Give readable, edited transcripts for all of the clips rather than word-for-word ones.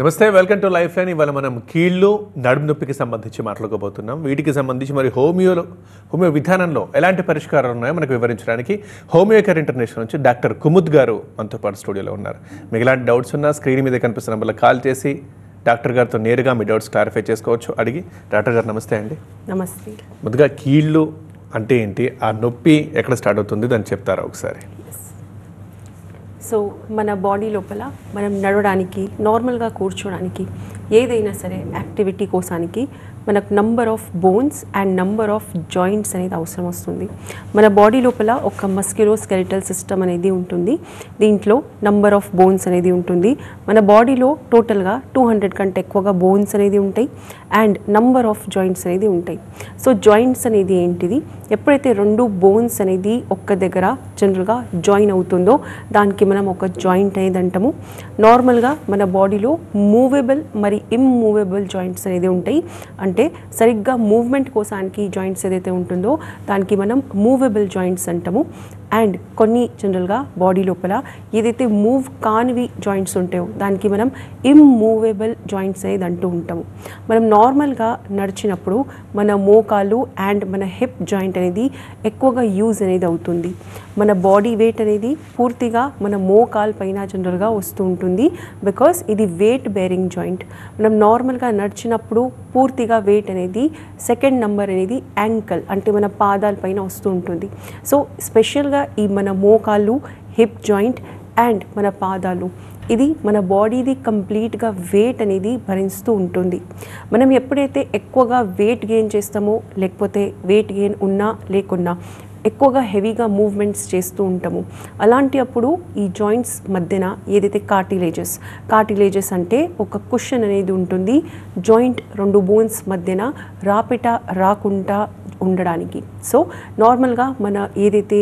నమస్తే, welcome to life line. ఇవాళ మనం కీళ్ళు నడుము నొప్పికి సంబంధించి మాట్లాడుకోబోతున్నాం. వీటికి సంబంధించి మరి హోమియో విధానంలో ఎలాంటి పరిష్కారాలు ఉన్నాయో మనకు వివరించడానికి హోమియో కేర్ ఇంటర్నేషనల్ నుంచి డాక్టర్ కుముద్ గారు మనతో పాటు స్టూడియోలో ఉన్నారు. మీకు ఎలాంటి డౌట్స్ ఉన్నా స్క్రీన్ మీద కనిపిస్తున్న నెంబర్లో కాల్ చేసి డాక్టర్ గారితో నేరుగా మీ డౌట్స్ క్లారిఫై చేసుకోవచ్చు. అడిగి డాక్టర్ గారు నమస్తే అండి. నమస్తే. ముందుగా కీళ్ళు అంటే ఏంటి, ఆ నొప్పి ఎక్కడ స్టార్ట్ అవుతుంది దాన్ని చెప్తారా ఒకసారి? సో మన బాడీ లోపల మనం నడవడానికి, నార్మల్గా కూర్చోడానికి, ఏదైనా సరే యాక్టివిటీ కోసానికి మనకు number of bones and number of joints అనేది అవసరం వస్తుంది. మన బాడీ లోపల ఒక మస్క్యులోస్కెలిటల్ సిస్టమ్ అనేది ఉంటుంది. దీంట్లో నంబర్ ఆఫ్ బోన్స్ అనేది ఉంటుంది. మన బాడీలో టోటల్గా 200 కంటే ఎక్కువగా బోన్స్ అనేది ఉంటాయి అండ్ నంబర్ ఆఫ్ జాయింట్స్ అనేది ఉంటాయి. సో జాయింట్స్ అనేది ఏంటిది, ఎప్పుడైతే రెండు బోన్స్ అనేది ఒక్క దగ్గర జనరల్గా జాయిన్ అవుతుందో దానికి మనం ఒక జాయింట్ అనేది అంటాము. నార్మల్గా మన బాడీలో మూవబుల్ మరి ఇమ్మూవబుల్ జాయింట్స్ అనేది ఉంటాయి. అంటే సరిగ్గా మూవ్మెంట్ కోసానికి జాయింట్స్ ఏదైతే ఉంటుందో దానికి మనం మూవబుల్ జాయింట్స్ అంటాము. అండ్ కొన్ని జనరల్గా బాడీ లోపల ఏదైతే మూవ్ కానివి జాయింట్స్ ఉంటాయో దానికి మనం ఇమ్మూవబుల్ జాయింట్స్ అనేది అంటూ ఉంటాము. మనం నార్మల్గా నడిచినప్పుడు మన మోకాలు అండ్ మన హిప్ జాయింట్ అనేది ఎక్కువగా యూజ్ అనేది అవుతుంది. మన బాడీ వెయిట్ అనేది పూర్తిగా మన మోకాలు పైన జనరల్గా వస్తూ ఉంటుంది. బికాస్ ఇది వెయిట్ బేరింగ్ జాయింట్. మనం నార్మల్గా నడిచినప్పుడు పూర్తిగా వెయిట్ అనేది సెకండ్ నంబర్ అనేది యాంకల్ అంటే మన పాదాల పైన వస్తూ ఉంటుంది. సో స్పెషల్గా ఈ మన మోకాళ్ళు, హిప్ జాయింట్ అండ్ మన పాదాలు, ఇది మన బాడీది కంప్లీట్గా వెయిట్ అనేది భరిస్తూ ఉంటుంది. మనం ఎప్పుడైతే ఎక్కువగా వెయిట్ గెయిన్ చేస్తామో, లేకపోతే వెయిట్ గెయిన్ ఉన్నా లేకున్నా ఎక్కువగా హెవీగా మూవ్మెంట్స్ చేస్తూ ఉంటాము. అలాంటి అప్పుడు ఈ జాయింట్స్ మధ్యన ఏదైతే కార్టిలేజెస్ అంటే ఒక కుషన్ అనేది ఉంటుంది. జాయింట్ రెండు బోన్స్ మధ్యన రాపిట రాకుండా ఉండడానికి. సో నార్మల్గా మన ఏదైతే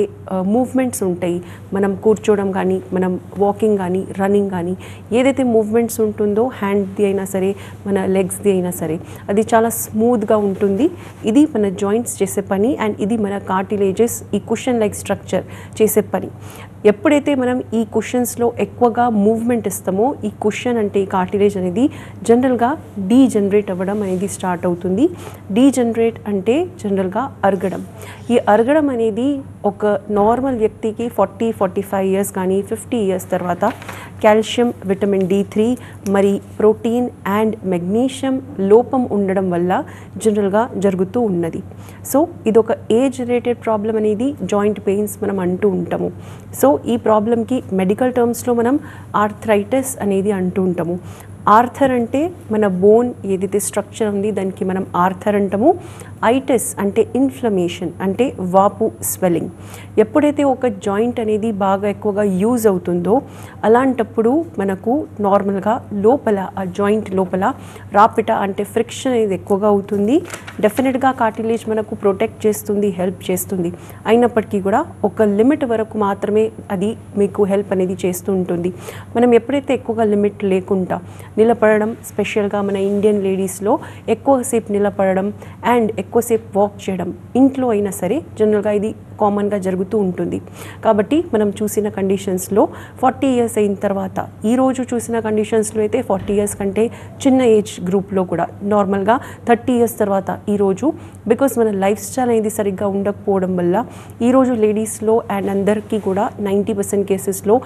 మూవ్మెంట్స్ ఉంటాయి, మనం కూర్చోవడం కానీ, మనం వాకింగ్ కానీ, రన్నింగ్ కానీ, ఏదైతే మూవ్మెంట్స్ ఉంటుందో హ్యాండ్ది అయినా సరే, మన లెగ్స్ది అయినా సరే, అది చాలా స్మూత్గా ఉంటుంది. ఇది మన జాయింట్స్ చేసే పని అండ్ ఇది మన కార్టిలేజెస్, ఈ కుషన్ లైక్ స్ట్రక్చర్ చేసే పని. ఎప్పుడైతే మనం ఈ కుషన్స్లో ఎక్కువగా మూవ్మెంట్ ఇస్తామో ఈ కుషన్ అంటే ఈ కార్టిలేజ్ అనేది జనరల్గా డీజనరేట్ అవ్వడం అనేది స్టార్ట్ అవుతుంది. డీజనరేట్ అంటే జనరల్గా అరగడం. ఈ అరగడం అనేది ఒక నార్మల్ వ్యక్తికి 40-45 ఇయర్స్ కానీ 50 ఇయర్స్ తర్వాత కాల్షియం, విటమిన్ D3 మరి ప్రోటీన్ అండ్ మెగ్నీషియం లోపం ఉండడం వల్ల జనరల్గా జరుగుతూ ఉన్నది. సో ఇదొక ఏజ్ రిలేటెడ్ ప్రాబ్లం అనేది జాయింట్ పెయిన్స్ మనం అంటూ ఉంటాము. సో ఈ ప్రాబ్లంకి మెడికల్ టర్మ్స్లో మనం ఆర్థరైటిస్ అనేది అంటూ ఉంటాము. ఆర్థర్ అంటే మన బోన్ ఏదైతే స్ట్రక్చర్ ఉంది దానికి మనం ఆర్థర్ అంటాము. ఐటిస్ అంటే ఇన్ఫ్లమేషన్ అంటే వాపు, స్వెల్లింగ్. ఎప్పుడైతే ఒక జాయింట్ అనేది బాగా ఎక్కువగా యూజ్ అవుతుందో అలాంటప్పుడు మనకు నార్మల్గా లోపల ఆ జాయింట్ లోపల రాపిట అంటే ఫ్రిక్షన్ అనేది ఎక్కువగా అవుతుంది. డెఫినెట్గా కార్టిలేజ్ మనకు ప్రొటెక్ట్ చేస్తుంది, హెల్ప్ చేస్తుంది. అయినప్పటికీ కూడా ఒక లిమిట్ వరకు మాత్రమే అది మీకు హెల్ప్ అనేది చేస్తూ ఉంటుంది. మనం ఎప్పుడైతే ఎక్కువగా లిమిట్ లేకుండా నిలబడడం, స్పెషల్గా మన ఇండియన్ లేడీస్లో ఎక్కువసేపు నిలబడడం అండ్ ఎక్కువసేపు వాక్ చేయడం, ఇంట్లో అయినా సరే జనరల్గా ఇది కామన్గా జరుగుతూ ఉంటుంది. కాబట్టి మనం చూసిన కండిషన్స్లో 40 ఇయర్స్ అయిన తర్వాత, ఈరోజు చూసిన కండిషన్స్లో అయితే 40 ఇయర్స్ కంటే చిన్న ఏజ్ గ్రూప్లో కూడా నార్మల్గా 30 ఇయర్స్ తర్వాత ఈరోజు బికాస్ మన లైఫ్ స్టైల్ అనేది సరిగ్గా ఉండకపోవడం వల్ల ఈరోజు లేడీస్లో అండ్ అందరికీ కూడా 90% కేసెస్లో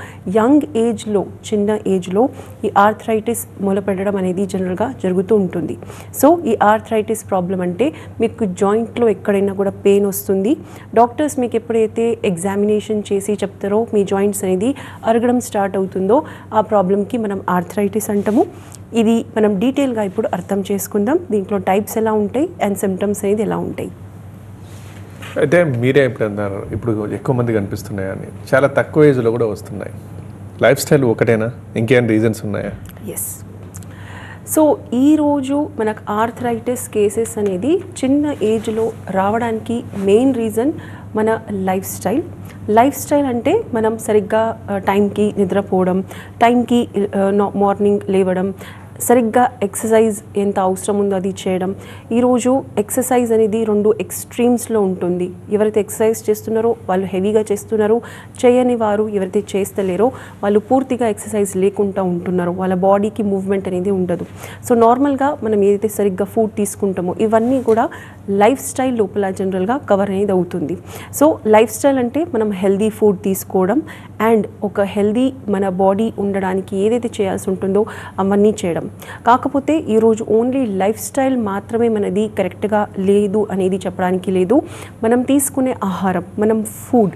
యంగ్ ఏజ్లో, చిన్న ఏజ్లో ఈ ఆర్థరైటిస్ మొదలుపెట్టడం అనేది జనరల్గా జరుగుతూ ఉంటుంది. సో ఈ ఆర్థరైటిస్ ప్రాబ్లం అంటే మీకు జాయింట్లో ఎక్కడైనా కూడా పెయిన్ వస్తుంది. డాక్టర్స్ మీకు ఎప్పుడైతే ఎగ్జామినేషన్ చేసి చెప్తారో మీ జాయింట్స్ అనేది అరగడం స్టార్ట్ అవుతుందో ఆ ప్రాబ్లంకి మనం ఆర్థరైటిస్ అంటాము. ఇది మనం డీటెయిల్గా ఇప్పుడు అర్థం చేసుకుందాం. దీంట్లో టైప్స్ ఎలా ఉంటాయి అండ్ సిమ్టమ్స్ అనేది ఎలా ఉంటాయి. అయితే మీరే ఇప్పుడు అన్నారు, ఇప్పుడు ఎక్కువ మంది కనిపిస్తున్నాయని, చాలా తక్కువ ఏజ్లో కూడా వస్తున్నాయి. లైఫ్ స్టైల్ ఒకటేనా, ఇంకేం రీజన్స్ ఉన్నాయా? ఎస్. సో ఈరోజు మనకు ఆర్థరైటిస్ కేసెస్ అనేది చిన్న ఏజ్లో రావడానికి మెయిన్ రీజన్ మన లైఫ్ స్టైల్ అంటే మనం సరిగ్గా టైంకి నిద్రపోవడం, టైంకి మార్నింగ్ లేవడం సరిగ్గా ఎక్సర్సైజ్ ఎంత అవసరం ఉందో అది చేయడం. ఈరోజు ఎక్సర్సైజ్ అనేది 2 ఎక్స్ట్రీమ్స్లో ఉంటుంది. ఎవరైతే ఎక్సర్సైజ్ చేస్తున్నారో వాళ్ళు హెవీగా చేస్తున్నారు, చేయని వారు ఎవరైతే చేస్తలేరో వాళ్ళు పూర్తిగా ఎక్సర్సైజ్ లేకుండా ఉంటున్నారు, వాళ్ళ బాడీకి మూవ్మెంట్ అనేది ఉండదు. సో నార్మల్గా మనం ఏదైతే సరిగ్గా ఫుడ్ తీసుకుంటామో ఇవన్నీ కూడా లైఫ్ స్టైల్ లోపల జనరల్గా కవర్ అనేది అవుతుంది. సో లైఫ్ స్టైల్ అంటే మనం హెల్దీ ఫుడ్ తీసుకోవడం అండ్ ఒక హెల్దీ మన బాడీ ఉండడానికి ఏదైతే చేయాల్సి ఉంటుందో అవన్నీ చేయడం. కాకపోతే ఈరోజు ఓన్లీ లైఫ్ స్టైల్ మాత్రమే మనది కరెక్ట్గా లేదు అనేది చెప్పడానికి లేదు. మనం తీసుకునే ఆహారం, మనం ఫుడ్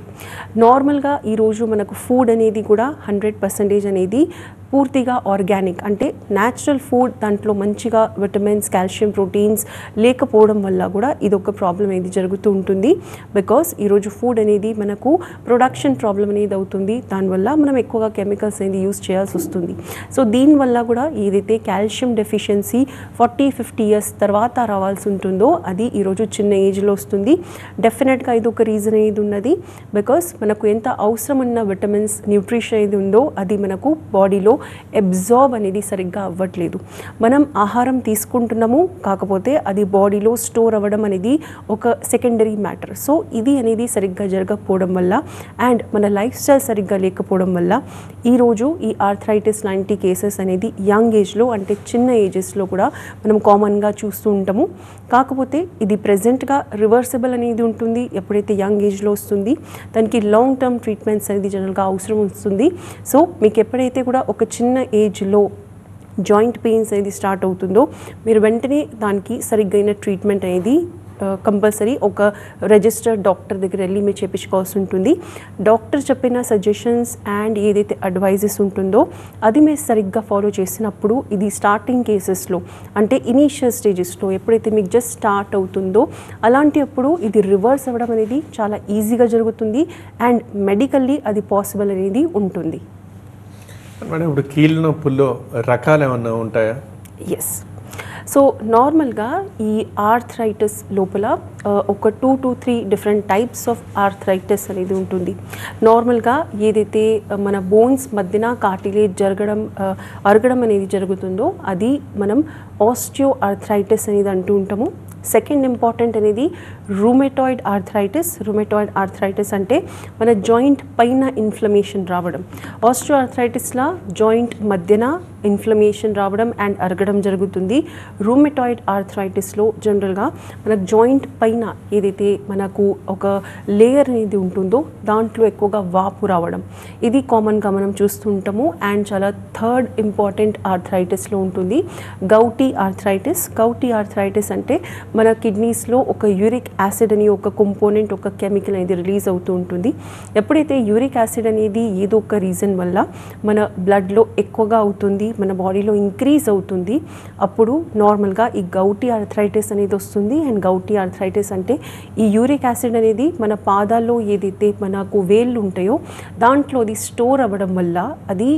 నార్మల్గా ఈరోజు మనకు ఫుడ్ అనేది కూడా 100% అనేది పూర్తిగా ఆర్గానిక్ అంటే న్యాచురల్ ఫుడ్, దాంట్లో మంచిగా విటమిన్స్, కాల్షియం, ప్రోటీన్స్ లేకపోవడం వల్ల కూడా ఇదొక ప్రాబ్లం అనేది జరుగుతూ ఉంటుంది. బికాస్ ఈరోజు ఫుడ్ అనేది మనకు ప్రొడక్షన్ ప్రాబ్లం అనేది అవుతుంది, దానివల్ల మనం ఎక్కువగా కెమికల్స్ అనేది యూస్ చేయాల్సి వస్తుంది. సో దీనివల్ల కూడా ఏదైతే కాల్షియం డెఫిషియన్సీ 40-50 ఇయర్స్ తర్వాత రావాల్సి ఉంటుందో అది ఈరోజు చిన్న ఏజ్లో వస్తుంది. డెఫినెట్గా ఇది ఒక రీజన్ అనేది ఉన్నది. బికాస్ మనకు ఎంత అవసరమైన విటమిన్స్, న్యూట్రిషన్ ఏది ఉందో అది మనకు బాడీలో అబ్జార్బ్ అనేది సరిగ్గా అవ్వట్లేదు. మనం ఆహారం తీసుకుంటున్నాము, కాకపోతే అది బాడీలో స్టోర్ అవ్వడం అనేది ఒక సెకండరీ మ్యాటర్. సో ఇది అనేది సరిగ్గా జరగకపోవడం వల్ల అండ్ మన లైఫ్ స్టైల్ సరిగ్గా లేకపోవడం వల్ల ఈరోజు ఈ ఆర్థరైటిస్ లాంటి కేసెస్ అనేది యంగ్ ఏజ్లో అంటే చిన్న ఏజెస్లో కూడా మనం కామన్గా చూస్తూ ఉంటాము. కాకపోతే ఇది ప్రెజెంట్గా రివర్సిబుల్ అనేది ఉంటుంది. ఎప్పుడైతే యంగ్ ఏజ్లో వస్తుంది దానికి లాంగ్ టర్మ్ ట్రీట్మెంట్స్ అనేది జనరల్గా అవసరం వస్తుంది. సో మీకు ఎప్పుడైతే కూడా ఒక చిన్న ఏజ్లో జాయింట్ పెయిన్స్ అనేది స్టార్ట్ అవుతుందో మీరు వెంటనే దానికి సరిగ్గైన ట్రీట్మెంట్ అనేది కంపల్సరీ ఒక రిజిస్టర్డ్ డాక్టర్ దగ్గర వెళ్ళి మీరు చేయించుకోవాల్సి ఉంటుంది. డాక్టర్ చెప్పిన సజెషన్స్ అండ్ ఏదైతే అడ్వైజెస్ ఉంటుందో అది మీరు సరిగ్గా ఫాలో చేసినప్పుడు ఇది స్టార్టింగ్ కేసెస్లో అంటే ఇనీషియల్ స్టేజెస్లో ఎప్పుడైతే మీకు జస్ట్ స్టార్ట్ అవుతుందో అలాంటి అప్పుడు ఇది రివర్స్ అవ్వడం అనేది చాలా ఈజీగా జరుగుతుంది అండ్ మెడికల్లీ అది పాసిబుల్ అనేది ఉంటుంది. మేడం ఇప్పుడు కీళ్ళ నొప్పుల్లో రకాలు ఏమన్నా ఉంటాయా? ఎస్. సో నార్మల్గా ఈ ఆర్థరైటిస్ లోపల ఒక 2 to 3 different types of arthritis అనేది ఉంటుంది. నార్మల్గా ఏదైతే మన బోన్స్ మధ్యన కార్టిలేజ్ అరగడం అనేది జరుగుతుందో అది మనం ఆస్టియో ఆర్థరైటిస్ అనేది అంటూ ఉంటాము. సెకండ్ ఇంపార్టెంట్ అనేది రూమేటాయిడ్ ఆర్థరైటిస్. రూమేటాయిడ్ ఆర్థరైటిస్ అంటే మన జాయింట్ పైన ఇన్ఫ్లమేషన్ రావడం. ఆస్టియో ఆర్థరైటిస్లా జాయింట్ మధ్యన ఇన్ఫ్లమేషన్ రావడం అండ్ అరగడం జరుగుతుంది. రూమేటాయిడ్ ఆర్థరైటిస్లో జనరల్గా మన జాయింట్ పైన ఏదైతే మనకు ఒక లేయర్ అనేది ఉంటుందో దాంట్లో ఎక్కువగా వాపు రావడం, ఇది కామన్గా మనం చూస్తుంటాము. అండ్ చాలా థర్డ్ ఇంపార్టెంట్ ఆర్థరైటిస్లో ఉంటుంది గౌటీ ఆర్థరైటిస్. గౌటీ ఆర్థరైటిస్ అంటే మన కిడ్నీస్లో ఒక యూరిక్ యాసిడ్ అని ఒక కంపోనెంట్, ఒక కెమికల్ అనేది రిలీజ్ అవుతూ ఉంటుంది. ఎప్పుడైతే యూరిక్ యాసిడ్ అనేది ఏదో ఒక రీజన్ వల్ల మన బ్లడ్లో ఎక్కువగా అవుతుంది, మన బాడీలో ఇంక్రీజ్ అవుతుంది, అప్పుడు నార్మల్గా ఈ గౌటీ ఆర్థరైటిస్ అనేది వస్తుంది. అండ్ గౌటీ ఆర్థరైటిస్ అంటే ఈ యూరిక్ యాసిడ్ అనేది మన పాదాల్లో ఏదైతే మనకు వేళ్ళు ఉంటాయో దాంట్లో అది స్టోర్ అవ్వడం వల్ల అది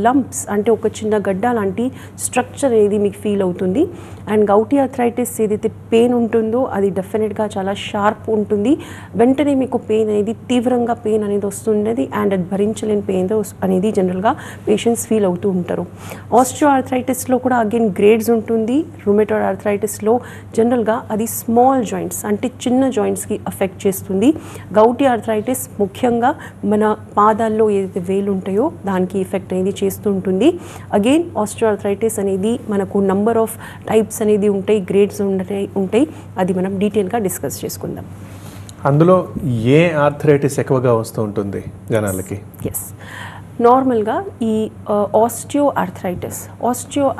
లంప్స్ అంటే ఒక చిన్న గడ్డ లాంటి స్ట్రక్చర్ అనేది మీకు ఫీల్ అవుతుంది. అండ్ గౌటీ ఆర్థరైటిస్ ఏదైతే పెయిన్ ఉంటుందో అది డెఫినెట్గా చాలా షార్ప్ ఉంటుంది. వెంటనే మీకు పెయిన్ అనేది తీవ్రంగా పెయిన్ అనేది వస్తున్నది అండ్ అది భరించలేని పెయిన్ అనేది జనరల్గా పేషెంట్స్ ఫీల్ అవుతూ ఉంటారు. ఆస్టియో ఆర్థరైటిస్లో కూడా అగైన్ గ్రేడ్స్ ఉంటుంది. రూమేటాయిడ్ ఆర్థరైటిస్లో జనరల్గా అది స్మాల్ జాయింట్స్ అంటే చిన్న జాయింట్స్కి అఫెక్ట్ చేస్తుంది. గౌటీ ఆర్థరైటిస్ ముఖ్యంగా మన పాదాల్లో ఏదైతే వేలు ఉంటాయో దానికి ఎఫెక్ట్ అనేది చేస్తూ ఉంటుంది. అగైన్ ఆస్టియో ఆర్థరైటిస్ అనేది మనకు నంబర్ ఆఫ్ టైప్స్ అనేది ఉంటాయి, గ్రేడ్స్ ఉంటాయి, అది మనం డీటెయిల్గా డిస్కస్ చేసుకుందాం. అందులో ఏ ఆర్థరైటిస్ ఎక్కువగా వస్తూ ఉంటుంది జనాలకి? ఎస్. నార్మల్గా ఈ ఆస్టియో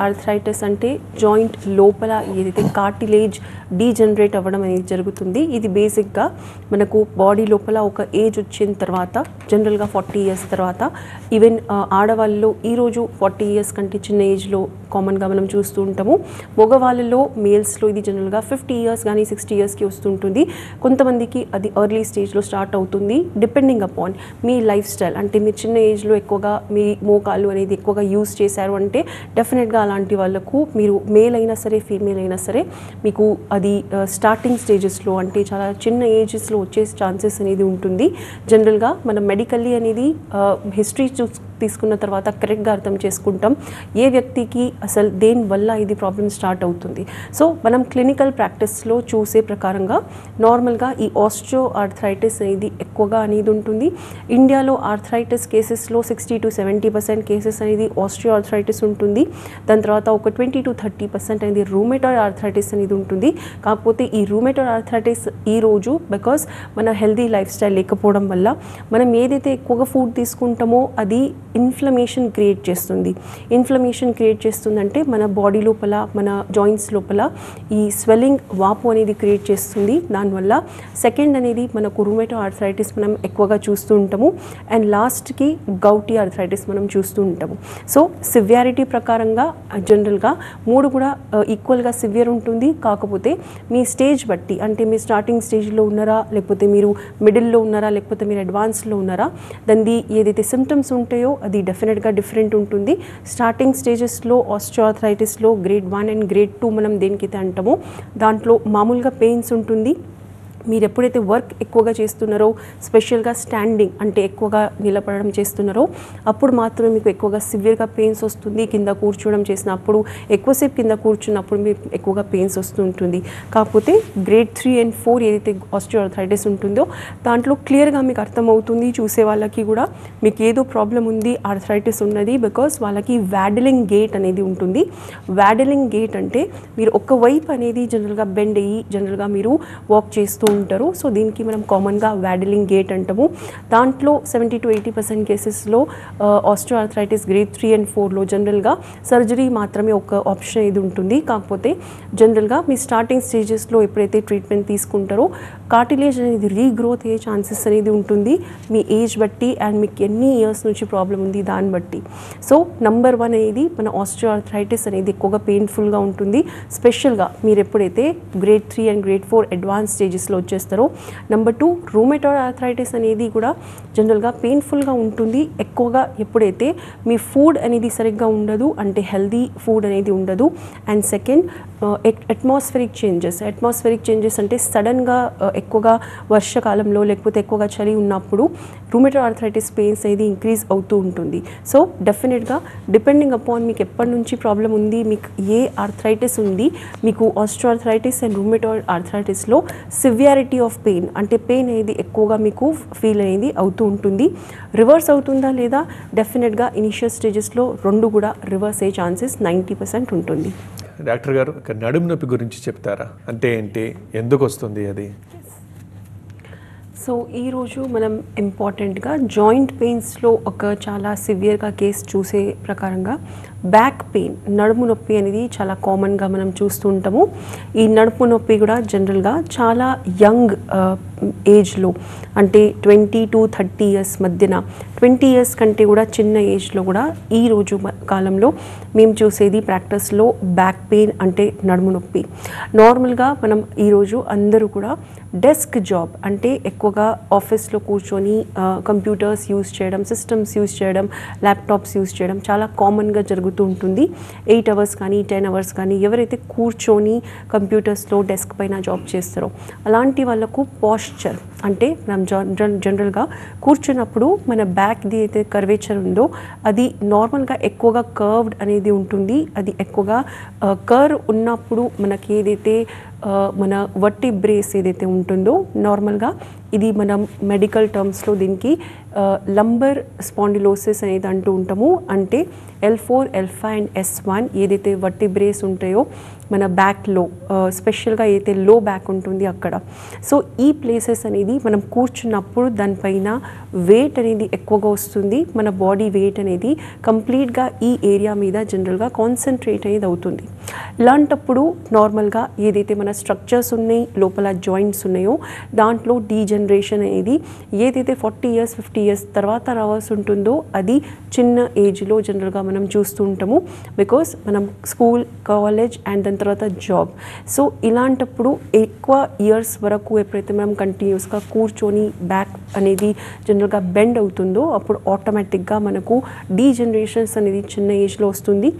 ఆర్థరైటిస్ అంటే జాయింట్ లోపల ఏదైతే కార్టిలేజ్ డీజనరేట్ అవ్వడం అనేది జరుగుతుంది. ఇది బేసిక్గా మనకు బాడీ లోపల ఒక ఏజ్ వచ్చిన తర్వాత జనరల్గా 40 ఇయర్స్ తర్వాత, ఈవెన్ ఆడవాళ్ళలో ఈరోజు 40 ఇయర్స్ కంటే చిన్న ఏజ్లో కామన్గా మనం చూస్తూ ఉంటాము. మగవాళ్ళలో మేల్స్లో ఇది జనరల్గా 50 ఇయర్స్ కానీ 60 ఇయర్స్కి వస్తుంటుంది. కొంతమందికి అది ఎర్లీ స్టేజ్లో స్టార్ట్ అవుతుంది. Depending upon me life style, అంటే మీరు చిన్న ఏజ్లో ఎక్కువగా మీ మోకాళ్ళు అనేది ఎక్కువగా యూజ్ చేశారు అంటే డెఫినెట్గా అలాంటి వాళ్ళకు మీరు మేల్ అయినా సరే ఫీమేల్ అయినా సరే మీకు అది స్టార్టింగ్ స్టేజెస్లో అంటే చాలా చిన్న ఏజెస్లో వచ్చే ఛాన్సెస్ అనేది ఉంటుంది. జనరల్గా మనం మెడికల్లీ అనేది హిస్టరీ తీసుకున్న తర్వాత కరెక్ట్గా అర్థం చేసుకుంటాం ఏ వ్యక్తికి అసలు దేనివల్ల ఇది ప్రాబ్లమ్ స్టార్ట్ అవుతుంది. సో మనం క్లినికల్ ప్రాక్టీస్లో చూసే ప్రకారంగా నార్మల్గా ఈ ఆస్టియో ఆర్థరైటిస్ అనేది ఎక్కువగా అనేది ఉంటుంది. ఇండియాలో ఆర్థరైటిస్ కేసెస్లో 60 to 70% కేసెస్ అనేది ఆస్టియో ఆర్థరైటిస్ ఉంటుంది. దాని తర్వాత ఒక 20 to 30% అనేది రూమేటాయిడ్ ఆర్థరైటిస్ అనేది ఉంటుంది. కాకపోతే ఈ రూమేటాయిడ్ ఆర్థరైటిస్ ఈరోజు బికాస్ మన హెల్దీ లైఫ్ స్టైల్ లేకపోవడం వల్ల మనం ఏదైతే ఎక్కువగా ఫుడ్ తీసుకుంటామో అది ఇన్ఫ్లమేషన్ క్రియేట్ చేస్తుంది. ఇన్ఫ్లమేషన్ క్రియేట్ చేస్తుందంటే మన బాడీ లోపల మన జాయింట్స్ లోపల ఈ స్వెల్లింగ్ వాపు అనేది క్రియేట్ చేస్తుంది. దానివల్ల సెకండ్ అనేది మనకు రూమేటాయిడ్ ఆర్థరైటిస్ మనం ఎక్కువగా చూస్తూ ఉంటాము. అండ్ లాస్ట్కి గౌటీ ఆర్థరైటిస్ మనం చూస్తూ ఉంటాము. సో సివియారిటీ ప్రకారంగా జనరల్గా మూడు కూడా ఈక్వల్గా సివియర్ ఉంటుంది. కాకపోతే మీ స్టేజ్ బట్టి అంటే మీరు స్టార్టింగ్ స్టేజ్లో ఉన్నారా, లేకపోతే మీరు మిడిల్లో ఉన్నారా, లేకపోతే మీరు అడ్వాన్స్లో ఉన్నారా, దాన్ని ఏదైతే సిమ్టమ్స్ ఉంటాయో అది డెఫినెట్గా డిఫరెంట్ ఉంటుంది. స్టార్టింగ్ స్టేజెస్లో ఆస్టియోఆర్థరైటిస్లో గ్రేడ్ 1 అండ్ గ్రేడ్ 2 మనం దేనికైతే అంటామో దాంట్లో మామూలుగా పెయిన్స్ ఉంటుంది. మీరు ఎప్పుడైతే వర్క్ ఎక్కువగా చేస్తున్నారో, స్పెషల్గా స్టాండింగ్ అంటే ఎక్కువగా నిలబడడం చేస్తున్నారో అప్పుడు మాత్రమే మీకు ఎక్కువగా సివియర్గా పెయిన్స్ వస్తుంది. కింద కూర్చోవడం చేసినప్పుడు ఎక్కువసేపు కింద కూర్చున్నప్పుడు మీకు ఎక్కువగా పెయిన్స్ వస్తూ ఉంటుంది. కాకపోతే గ్రేడ్ 3 and 4 ఏదైతే ఆస్టియోఆర్థరైటిస్ ఉంటుందో దాంట్లో క్లియర్గా మీకు అర్థమవుతుంది. చూసే వాళ్ళకి కూడా మీకు ఏదో ప్రాబ్లం ఉంది, ఆర్థరైటిస్ ఉన్నది, బికాస్ వాళ్ళకి వ్యాడలింగ్ గేట్ అనేది ఉంటుంది. వ్యాడలింగ్ గేట్ అంటే మీరు ఒక వైపు అనేది జనరల్గా బెండ్ అయ్యి జనరల్గా మీరు వాక్ చేస్తూ ఉంటారు. సో దీనికి మనం కామన్గా వ్యాడలింగ్ గేట్ అంటాము. దాంట్లో 70 to 80% కేసెస్లో ఆస్టియోఆర్థరైటిస్ గ్రేడ్ 3 and 4లో జనరల్గా సర్జరీ మాత్రమే ఒక ఆప్షన్ ఇది ఉంటుంది. కాకపోతే జనరల్గా మీ స్టార్టింగ్ స్టేజెస్లో ఎప్పుడైతే ట్రీట్మెంట్ తీసుకుంటారో కార్టిలేజ్ అనేది రీగ్రోత్ అయ్యే ఛాన్సెస్ అనేది ఉంటుంది మీ ఏజ్ బట్టి అండ్ మీకు ఎన్ని ఇయర్స్ నుంచి ప్రాబ్లం ఉంది దాన్ని బట్టి. సో నంబర్ 1 అనేది మన ఆస్టియోఆర్థరైటిస్ అనేది ఎక్కువగా పెయిన్ఫుల్గా ఉంటుంది. స్పెషల్గా మీరు ఎప్పుడైతే గ్రేడ్ 3 and గ్రేడ్ 4 అడ్వాన్స్ స్టేజెస్లో వచ్చేస్తారో. నెంబర్ 2 రూమేటాయిడ్ ఆర్థరైటిస్ అనేది కూడా జనరల్గా పెయిన్ఫుల్గా ఉంటుంది. ఎక్కువగా ఎప్పుడైతే మీ ఫుడ్ అనేది సరిగ్గా ఉండదు అంటే హెల్దీ ఫుడ్ అనేది ఉండదు. అండ్ సెకండ్ అట్మాస్ఫిరిక్ చేంజెస్ అంటే సడన్గా ఎక్కువగా వర్షాకాలంలో లేకపోతే ఎక్కువగా చలి ఉన్నప్పుడు రూమేటాయిడ్ ఆర్థరైటిస్ పెయిన్స్ అనేది ఇంక్రీజ్ అవుతూ ఉంటుంది. సో డెఫినెట్గా డిపెండింగ్ అపాన్ మీకు ఎప్పటి నుంచి ప్రాబ్లం ఉంది, మీకు ఏ ఆర్థరైటిస్ ఉంది, మీకు ఆస్టియోఆర్థరైటిస్ అండ్ రూమేటాయిడ్ ఆర్థరైటిస్లో సివియారిటీ ఆఫ్ పెయిన్ అంటే పెయిన్ అనేది ఎక్కువగా మీకు ఫీల్ అనేది అవుతూ ఉంటుంది. రివర్స్ అవుతుందా లేదా, డెఫినెట్గా ఇనిషియల్ స్టేజెస్లో రెండు కూడా రివర్స్ అయ్యే ఛాన్సెస్ 90% ఉంటుంది. డాక్టర్ గారు నడుము నొప్పి గురించి చెప్తారా? అంటే ఏంటి, ఎందుకు వస్తుంది అది? సో ఈరోజు మనం ఇంపార్టెంట్గా జాయింట్ పెయిన్స్లో ఒక చాలా సివియర్గా కేసు చూసే ప్రకారంగా బ్యాక్ పెయిన్, నడుము నొప్పి అనేది చాలా కామన్గా మనం చూస్తూ ఉంటాము. ఈ నడుము నొప్పి కూడా జనరల్గా చాలా యంగ్ ఏజ్లో అంటే 20 to 30 years మధ్యన, 20 years కంటే కూడా చిన్న ఏజ్లో కూడా ఈరోజు కాలంలో మేము చూసేది ప్రాక్టీస్లో బ్యాక్ పెయిన్ అంటే నడుము నొప్పి. నార్మల్గా మనం ఈరోజు అందరూ కూడా డెస్క్ జాబ్ అంటే ఎక్కువగా ఆఫీస్లో కూర్చొని కంప్యూటర్స్ యూజ్ చేయడం, సిస్టమ్స్ యూజ్ చేయడం, ల్యాప్టాప్స్ యూజ్ చేయడం చాలా కామన్గా జరుగుతూ ఉంటుంది. 8 hours కానీ 10 hours కానీ ఎవరైతే కూర్చొని కంప్యూటర్స్లో డెస్క్ పైన జాబ్ చేస్తారో అలాంటి వాళ్ళకు పాస్చర్ అంటే మనం జనరల్గా కూర్చున్నప్పుడు మన బ్యాక్ది అయితే కర్వేచర్ ఉందో అది నార్మల్గా ఎక్కువగా కర్వ్డ్ అనేది ఉంటుంది. అది ఎక్కువగా కర్వ్ ఉన్నప్పుడు మనకి ఏదైతే మన వర్టిబ్రేస్ ఏదైతే ఉంటుందో నార్మల్గా ఇది మనం మెడికల్ టర్మ్స్లో దీనికి లంబర్ స్పాండిలోసిస్ అనేది అంటూ ఉంటాము. అంటే L4, L5 అండ్ S1 ఏదైతే వర్టిబ్రేస్ ఉంటాయో మన బ్యాక్లో స్పెషల్గా ఏదైతే లో బ్యాక్ ఉంటుంది అక్కడ. సో ఈ ప్లేసెస్ అనేది మనం కూర్చున్నప్పుడు దానిపైన వెయిట్ అనేది ఎక్కువగా వస్తుంది. మన బాడీ వెయిట్ అనేది కంప్లీట్గా ఈ ఏరియా మీద జనరల్గా కాన్సన్ట్రేట్ అనేది అవుతుంది. ఇలాంటప్పుడు నార్మల్గా ఏదైతే మన స్ట్రక్చర్స్ ఉన్నాయి, లోపల జాయింట్స్ ఉన్నాయో దాంట్లో డీజనరేషన్ అనేది ఏదైతే 40 years 50 years తర్వాత రావాల్సి ఉంటుందో అది చిన్న ఏజ్లో జనరల్గా మనం చూస్తూ ఉంటాము. బికాస్ మనం స్కూల్, కాలేజ్ అండ్ దాని తర్వాత జాబ్. సో ఇలాంటప్పుడు ఎక్కువ ఇయర్స్ వరకు ఎప్పుడైతే మనం కంటిన్యూస్గా కూర్చొని బ్యాక్ అనేది జనరల్గా బెండ్ అవుతుందో అప్పుడు ఆటోమేటిక్గా మనకు డీజనరేషన్స్ అనేది చిన్న ఏజ్లో వస్తుంది.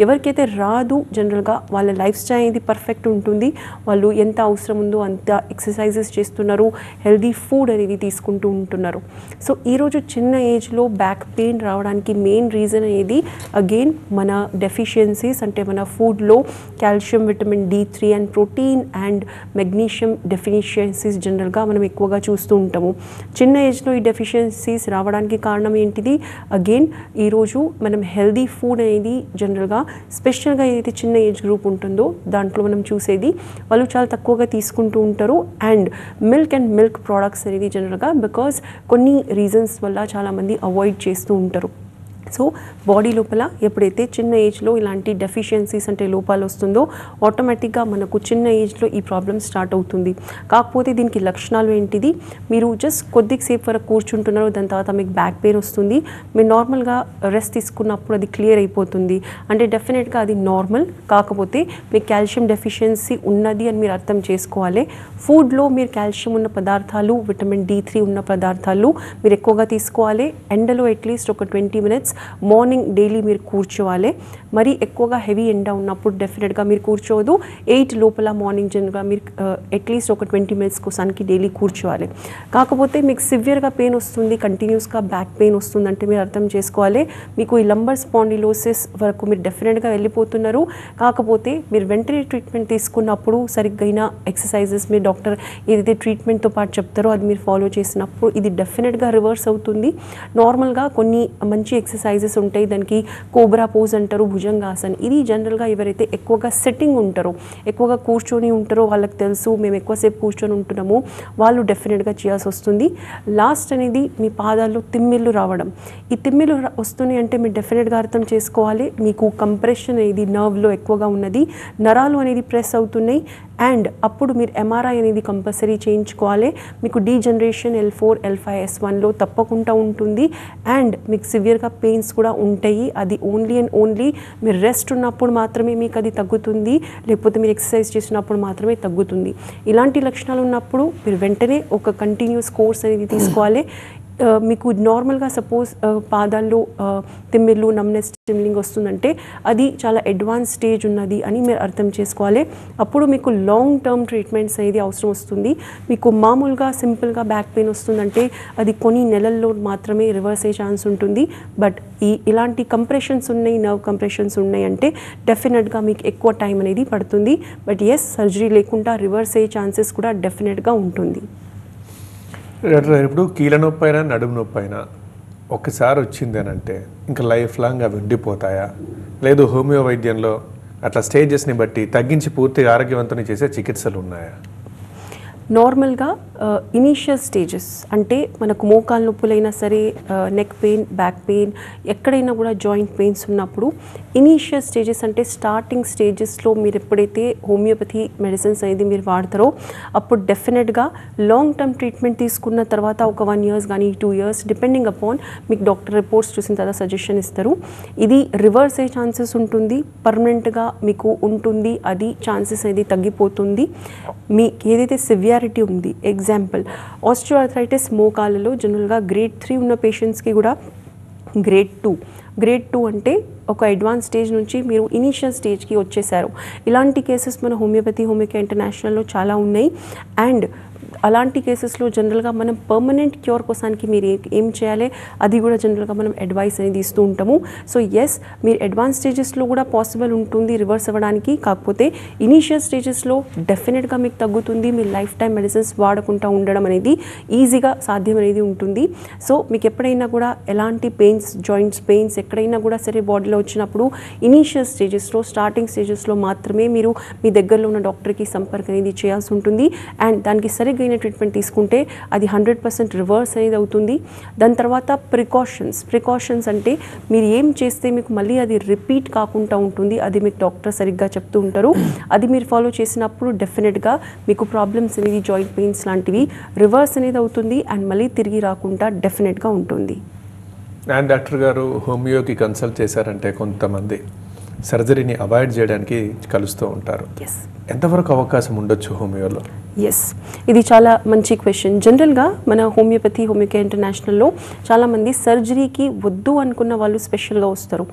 ఎవరికైతే రాదు జనరల్గా వాళ్ళ లైఫ్ స్టైల్ అనేది పర్ఫెక్ట్ ఉంటుంది, వాళ్ళు ఎంత అవసరం ఉందో అంత ఎక్సర్సైజెస్ చేస్తున్నారు, హెల్దీ ఫుడ్ అనేది తీసుకుంటూ ఉంటున్నారు. సో ఈరోజు చిన్న ఏజ్లో బ్యాక్ పెయిన్ రావడానికి మెయిన్ రీజన్ అనేది అగైన్ మన డెఫిషియన్సీస్, అంటే మన ఫుడ్లో calcium, vitamin D3 and protein and magnesium deficiencies జనరల్గా మనం ఎక్కువగా చూస్తూ ఉంటాము. చిన్న ఏజ్లో ఈ డెఫిషియన్సీస్ రావడానికి కారణం ఏంటిది? అగైన్ ఈరోజు మనం హెల్దీ ఫుడ్ అనేది జనరల్గా స్పెషల్గా ఏదైతే చిన్న ఏజ్ గ్రూప్ ఉంటుందో దాంట్లో మనం చూసేది వాళ్ళు చాలా తక్కువగా తీసుకుంటూ ఉంటారు. అండ్ మిల్క్ ప్రోడక్ట్స్ అనేది జనరల్గా బికాజ్ కొన్ని రీజన్స్ వల్ల చాలామంది అవాయిడ్ చేస్తూ ఉంటారు. సో బాడీ లోపల ఎప్పుడైతే చిన్న ఏజ్లో ఇలాంటి డెఫిషియన్సీస్ అంటే లోపాలు వస్తుందో ఆటోమేటిక్గా మనకు చిన్న ఏజ్లో ఈ ప్రాబ్లమ్ స్టార్ట్ అవుతుంది. కాకపోతే దీనికి లక్షణాలు ఏంటిది? మీరు జస్ట్ కొద్దిసేపు వరకు కూర్చుంటున్నారు, దాని తర్వాత మీకు బ్యాక్ పెయిన్ వస్తుంది, మీరు నార్మల్గా రెస్ట్ తీసుకున్నప్పుడు అది క్లియర్ అయిపోతుంది అంటే డెఫినెట్గా అది నార్మల్. కాకపోతే మీకు కాల్షియం డెఫిషియన్సీ ఉన్నది అని మీరు అర్థం చేసుకోవాలి. ఫుడ్లో మీరు కాల్షియం ఉన్న పదార్థాలు, విటమిన్ D3 ఉన్న పదార్థాలు మీరు ఎక్కువగా తీసుకోవాలి. ఎండలో అట్లీస్ట్ ఒక 20 minutes మార్నింగ్ డైలీ మీరు కూర్చోవాలి. మరి ఎక్కువగా హెవీ ఎండ ఉన్నప్పుడు డెఫినెట్గా మీరు కూర్చోవద్దు. 8 లోపల మార్నింగ్ జనరల్గా మీరు అట్లీస్ట్ ఒక 20 minutes కోసానికి డైలీ కూర్చోవాలి. కాకపోతే మీకు సివియర్గా పెయిన్ వస్తుంది, కంటిన్యూస్గా బ్యాక్ పెయిన్ వస్తుందంటే మీరు అర్థం చేసుకోవాలి మీకు ఈ లంబర్ స్పాండిలోసిస్ వరకు మీరు డెఫినెట్గా వెళ్ళిపోతున్నారు. కాకపోతే మీరు వెంటనే ట్రీట్మెంట్ తీసుకున్నప్పుడు సరిగ్గా ఎక్సర్సైజెస్ మీరు డాక్టర్ ఏదైతే ట్రీట్మెంట్తో పాటు చెప్తారో అది మీరు ఫాలో చేసినప్పుడు ఇది డెఫినెట్గా రివర్స్ అవుతుంది. నార్మల్గా కొన్ని మంచి ఎక్సర్సైజెస్ ఉంటాయి, దానికి కోబ్రా పోజ్ అంటారు, భుజంగాసన్. ఇది జనరల్గా ఎవరైతే ఎక్కువగా సెట్టింగ్ ఉంటారో, ఎక్కువగా కూర్చొని ఉంటారో వాళ్ళకి తెలుసు, మేము ఎక్కువసేపు కూర్చొని ఉంటున్నాము, వాళ్ళు డెఫినెట్గా చేయాల్సి వస్తుంది. లాస్ట్ అనేది మీ పాదాల్లో తిమ్మిళ్ళు రావడం. ఈ తిమ్మిళ్ళు వస్తున్నాయి అంటే మీరు డెఫినెట్గా అర్థం చేసుకోవాలి మీకు కంప్రెషన్ అనేది నర్వ్లో ఎక్కువగా ఉన్నది, నరాలు అనేది ప్రెస్ అవుతున్నాయి. అండ్ అప్పుడు మీరు MRI అనేది కంపల్సరీ చేయించుకోవాలి. మీకు డీజనరేషన్ L4, L5, S1లో తప్పకుండా ఉంటుంది. అండ్ మీకు సివియర్గా పెయిన్స్ కూడా ఉంటాయి. అది ఓన్లీ అండ్ ఓన్లీ మీరు రెస్ట్ ఉన్నప్పుడు మాత్రమే మీకు అది తగ్గుతుంది, లేకపోతే మీరు ఎక్సర్సైజ్ చేసినప్పుడు మాత్రమే తగ్గుతుంది. ఇలాంటి లక్షణాలు ఉన్నప్పుడు మీరు వెంటనే ఒక కంటిన్యూస్ కోర్స్ అనేది తీసుకోవాలి. మీకు నార్మల్గా సపోజ్ పాదాల్లో తిమ్మిళ్ళు, నమ్నెస్, స్టిమ్లింగ్ వస్తుందంటే అది చాలా అడ్వాన్స్ స్టేజ్ ఉన్నది అని మీరు అర్థం చేసుకోవాలి. అప్పుడు మీకు లాంగ్ టర్మ్ ట్రీట్మెంట్స్ అనేది అవసరం వస్తుంది. మీకు మామూలుగా సింపుల్గా బ్యాక్ పెయిన్ వస్తుందంటే అది కొన్ని నెలల్లో మాత్రమే రివర్స్ అయ్యే ఛాన్స్ ఉంటుంది. బట్ ఇలాంటి కంప్రెషన్స్ ఉన్నాయి, నర్వ్ కంప్రెషన్స్ ఉన్నాయి అంటే డెఫినెట్గా మీకు ఎక్కువ టైం అనేది పడుతుంది. బట్ ఎస్, సర్జరీ లేకుండా రివర్స్ అయ్యే ఛాన్సెస్ కూడా డెఫినెట్గా ఉంటుంది. ఇప్పుడు కీళ్ళ నొప్పి అయినా నడుము నొప్పి అయినా ఒకసారి వచ్చింది అని అంటే ఇంకా లైఫ్ లాంగ్ అవి ఉండిపోతాయా? లేదు హోమియో వైద్యంలో అట్లా స్టేజెస్ని బట్టి తగ్గించి పూర్తిగా ఆరోగ్యవంతుని చేసే చికిత్సలు ఉన్నాయా? నార్మల్గా ఇనీషియల్ స్టేజెస్ అంటే మనకు మోకాలు నొప్పులైనా సరే, నెక్ పెయిన్, బ్యాక్ పెయిన్, ఎక్కడైనా కూడా జాయింట్ పెయిన్స్ ఉన్నప్పుడు ఇనీషియల్ స్టేజెస్ అంటే స్టార్టింగ్ స్టేజెస్లో మీరు ఎప్పుడైతే హోమియోపతి మెడిసిన్స్ అనేది మీరు వాడతారో అప్పుడు డెఫినెట్గా లాంగ్ టర్మ్ ట్రీట్మెంట్ తీసుకున్న తర్వాత ఒక 1 year కానీ 2 years డిపెండింగ్ అపాన్ మీకు డాక్టర్ రిపోర్ట్స్ చూసిన తర్వాత సజెషన్ ఇస్తారు. ఇది రివర్స్ అయ్యే ఛాన్సెస్ ఉంటుంది, పర్మనెంట్గా మీకు ఉంటుంది, అది ఛాన్సెస్ అనేది తగ్గిపోతుంది. మీకు ఏదైతే సివియారిటీ ఉంది, ఎగ్జాంపుల్ ఆస్టియోఆర్థరైటిస్ మోకాళ్ళలో జనరల్గా గ్రేడ్ 3 ఉన్న పేషెంట్స్కి కూడా గ్రేడ్ 2 అంటే ఒక అడ్వాన్స్ స్టేజ్ నుంచి మీరు ఇనీషియల్ స్టేజ్కి వచ్చేసారు. ఇలాంటి కేసెస్ మన హోమియోకేర్ ఇంటర్నేషనల్లో చాలా ఉన్నాయి. అండ్ అలాంటి కేసెస్లో జనరల్గా మనం పర్మనెంట్ క్యూర్ కోసానికి మీరు ఏం చేయాలి అది కూడా జనరల్గా మనం అడ్వైస్ అనేది ఇస్తూ ఉంటాము. సో ఎస్, మీరు అడ్వాన్స్ స్టేజెస్లో కూడా పాసిబుల్ ఉంటుంది రివర్స్ అవ్వడానికి. కాకపోతే ఇనీషియల్ స్టేజెస్లో డెఫినెట్గా మీకు తగ్గుతుంది. మీరు లైఫ్ టైం మెడిసిన్స్ వాడకుండా ఉండడం అనేది ఈజీగా సాధ్యం అనేది ఉంటుంది. సో మీకు ఎప్పుడైనా కూడా ఎలాంటి పెయిన్స్, జాయింట్స్ పెయిన్స్ ఎక్కడైనా కూడా సరే బాడీలో వచ్చినప్పుడు ఇనీషియల్ స్టేజెస్లో, స్టార్టింగ్ స్టేజెస్లో మాత్రమే మీరు మీ దగ్గరలో ఉన్న డాక్టర్కి సంపర్కం అనేది చేయాల్సి ఉంటుంది. అండ్ దానికి సరిగ్గా ట్రీట్మెంట్ తీసుకుంటే అది 100% రివర్స్ అనేది అవుతుంది. దాని తర్వాత ప్రికాషన్స్ అంటే మీరు ఏం చేస్తే మీకు మళ్ళీ అది రిపీట్ కాకుండా ఉంటుంది, అది మీకు డాక్టర్ సరిగ్గా చెప్తూ ఉంటారు. అది మీరు ఫాలో చేసినప్పుడు డెఫినెట్గా మీకు ప్రాబ్లమ్స్ అనేది, జాయింట్ పెయిన్స్ లాంటివి రివర్స్ అనేది అవుతుంది అండ్ మళ్ళీ తిరిగి రాకుండా డెఫినెట్గా ఉంటుంది. అండ్ డాక్టర్ గారు హోమియోకి కన్సల్ట్ చేశారంటే కొంతమంది సర్జరీని అవాయిడ్ చేయడానికి కలుస్తూ ఉంటారు. ఎస్ ఎంతవరకు అవకాశం ఉండొచ్చు హోమియోలో? ఎస్, ఇది చాలా మంచి క్వశ్చన్. జనరల్గా మన హోమియోకేర్ ఇంటర్నేషనల్లో చాలామంది సర్జరీకి వద్దు అనుకున్న వాళ్ళు స్పెషల్గా వస్తారు.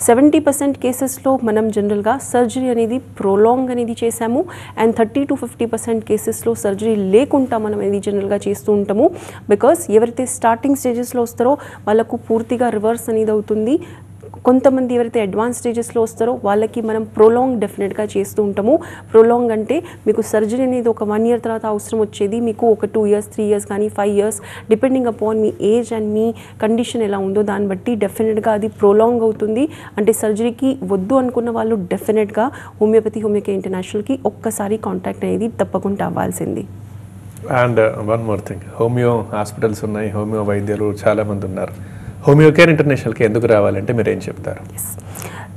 70% కేసెస్లో మనం జనరల్గా సర్జరీ అనేది ప్రొలాంగ్ అనేది చేసాము, అండ్ 30 to 50% కేసెస్లో సర్జరీ లేకుండా మనం అనేది జనరల్గా చేస్తూ ఉంటాము. బికాస్ ఎవరైతే స్టార్టింగ్ స్టేజెస్లో వస్తారో వాళ్ళకు పూర్తిగా రివర్స్ అనేది అవుతుంది. కొంతమంది ఎవరైతే అడ్వాన్స్ స్టేజెస్లో వస్తారో వాళ్ళకి మనం ప్రొలాంగ్ డెఫినెట్గా చేస్తూ ఉంటాము. ప్రొలాంగ్ అంటే మీకు సర్జరీ అనేది ఒక 1 year తర్వాత అవసరం వచ్చేది మీకు ఒక 2 years, 3 years కానీ 5 years depending upon me age and me condition ఎలా ఉందో దాన్ని బట్టి డెఫినెట్గా అది ప్రొలాంగ్ అవుతుంది. అంటే సర్జరీకి వద్దు అనుకున్న వాళ్ళు డెఫినెట్గా హోమియోకేర్ ఇంటర్నేషనల్కి ఒక్కసారి కాంటాక్ట్ అనేది తప్పకుండా అవ్వాల్సింది. And one more thing, homeo hospitals ఉన్నాయి, హోమియో వైద్యులు చాలామంది ఉన్నారు. హోమియోకేర్ ఇంటర్నేషనల్కి ఎందుకు రావాలంటే మీరు ఏం చెప్తారు?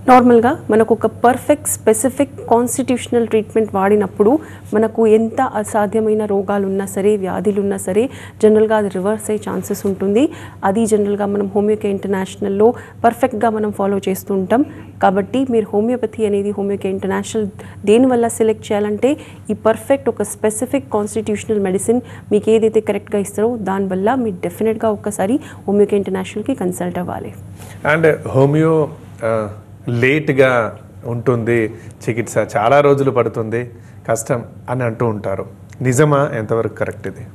నార్మల్గా మనకు ఒక పర్ఫెక్ట్ స్పెసిఫిక్ కాన్స్టిట్యూషనల్ ట్రీట్మెంట్ వాడినప్పుడు మనకు ఎంత అసాధ్యమైన రోగాలు ఉన్నా సరే, వ్యాధులు ఉన్నా సరే జనరల్గా అది రివర్స్ అయ్యే ఛాన్సెస్ ఉంటుంది. అది జనరల్గా మనం హోమియోకేర్ ఇంటర్నేషనల్లో పర్ఫెక్ట్గా మనం ఫాలో చేస్తూ ఉంటాం. కాబట్టి మీరు హోమియోకేర్ ఇంటర్నేషనల్ దేనివల్ల సెలెక్ట్ చేయాలంటే ఈ పర్ఫెక్ట్ ఒక స్పెసిఫిక్ కాన్స్టిట్యూషనల్ మెడిసిన్ మీకు ఏదైతే కరెక్ట్గా ఇస్తారో దానివల్ల మీరు డెఫినెట్గా ఒక్కసారి హోమియోకేర్ ఇంటర్నేషనల్కి కన్సల్ట్ అవ్వాలి. అండ్ హోమియో లేట్గా ఉంటుంది, చికిత్స చాలా రోజులు పడుతుంది, కష్టం అని అంటూ ఉంటారు. నిజమా? ఎంతవరకు కరెక్ట్ ఇది?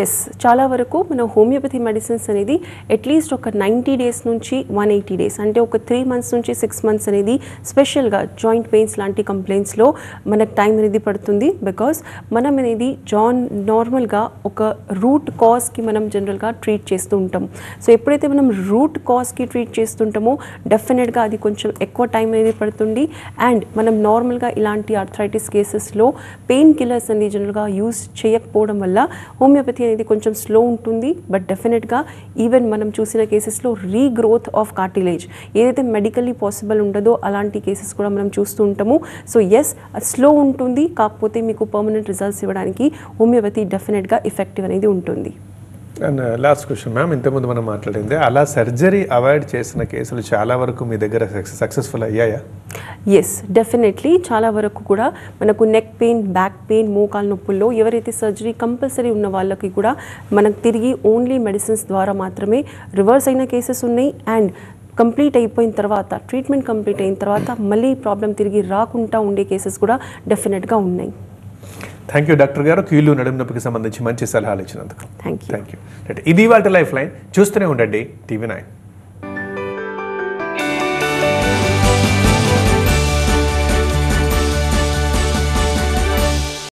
ఎస్, చాలా వరకు మన హోమియోపతి మెడిసిన్స్ అనేది అట్లీస్ట్ ఒక 90 days నుంచి 180 days అంటే ఒక 3 months నుంచి 6 months అనేది స్పెషల్గా జాయింట్ పెయిన్స్ లాంటి కంప్లైంట్స్లో మనకు టైం అనేది పడుతుంది. బికాస్ మనం అనేది నార్మల్గా ఒక రూట్ కాజ్కి మనం జనరల్గా ట్రీట్ చేస్తూ ఉంటాం. సో ఎప్పుడైతే మనం రూట్ కాజ్కి ట్రీట్ చేస్తుంటామో డెఫినెట్గా అది కొంచెం ఎక్కువ టైం అనేది పడుతుంది. అండ్ మనం నార్మల్గా ఇలాంటి ఆర్థరైటిస్ కేసెస్లో పెయిన్ కిల్లర్స్ అనేది జనరల్గా యూజ్ చేయకపోవడం వల్ల హోమియోపతి అనేది కొంచెం స్లో ఉంటుంది. బట్ డెఫినెట్గా ఈవెన్ మనం చూసిన కేసెస్లో రీగ్రోత్ ఆఫ్ కార్టిలేజ్ ఏదైతే మెడికల్లీ పాసిబుల్ ఉండదో అలాంటి కేసెస్ కూడా మనం చూస్తూ ఉంటాము. సో ఎస్, స్లో ఉంటుంది, కాకపోతే మీకు పర్మనెంట్ రిజల్ట్స్ ఇవ్వడానికి హోమియోపతి డెఫినెట్గా ఎఫెక్టివ్ అనేది ఉంటుంది. అండ్ లాస్ట్ క్వశ్చన్ మ్యామ్, ఇంతకుముందు మనం మాట్లాడింది అలా సర్జరీ అవాయిడ్ చేసిన కేసులు చాలా వరకు మీ దగ్గర సక్సెస్ఫుల్ అయ్యాయా? ఎస్, డెఫినెట్లీ చాలా వరకు కూడా మనకు నెక్ పెయిన్, బ్యాక్ పెయిన్, మోకాలు నొప్పుల్లో ఎవరైతే సర్జరీ కంపల్సరీ ఉన్న వాళ్ళకి కూడా మనకు తిరిగి ఓన్లీ మెడిసిన్స్ ద్వారా మాత్రమే రివర్స్ అయిన కేసెస్ ఉన్నాయి. అండ్ కంప్లీట్ అయిపోయిన తర్వాత, ట్రీట్మెంట్ కంప్లీట్ అయిన తర్వాత మళ్ళీ ప్రాబ్లం తిరిగి రాకుండా ఉండే కేసెస్ కూడా డెఫినెట్గా ఉన్నాయి. థ్యాంక్ యూ డాక్టర్ గారు, కీళ్ళు నడుము నొప్పికి సంబంధించి మంచి సలహాలు ఇచ్చినందుకు. Thank you. ఇది ఇవాల్టి లైఫ్ లైన్. చూస్తూనే ఉండండి TV9.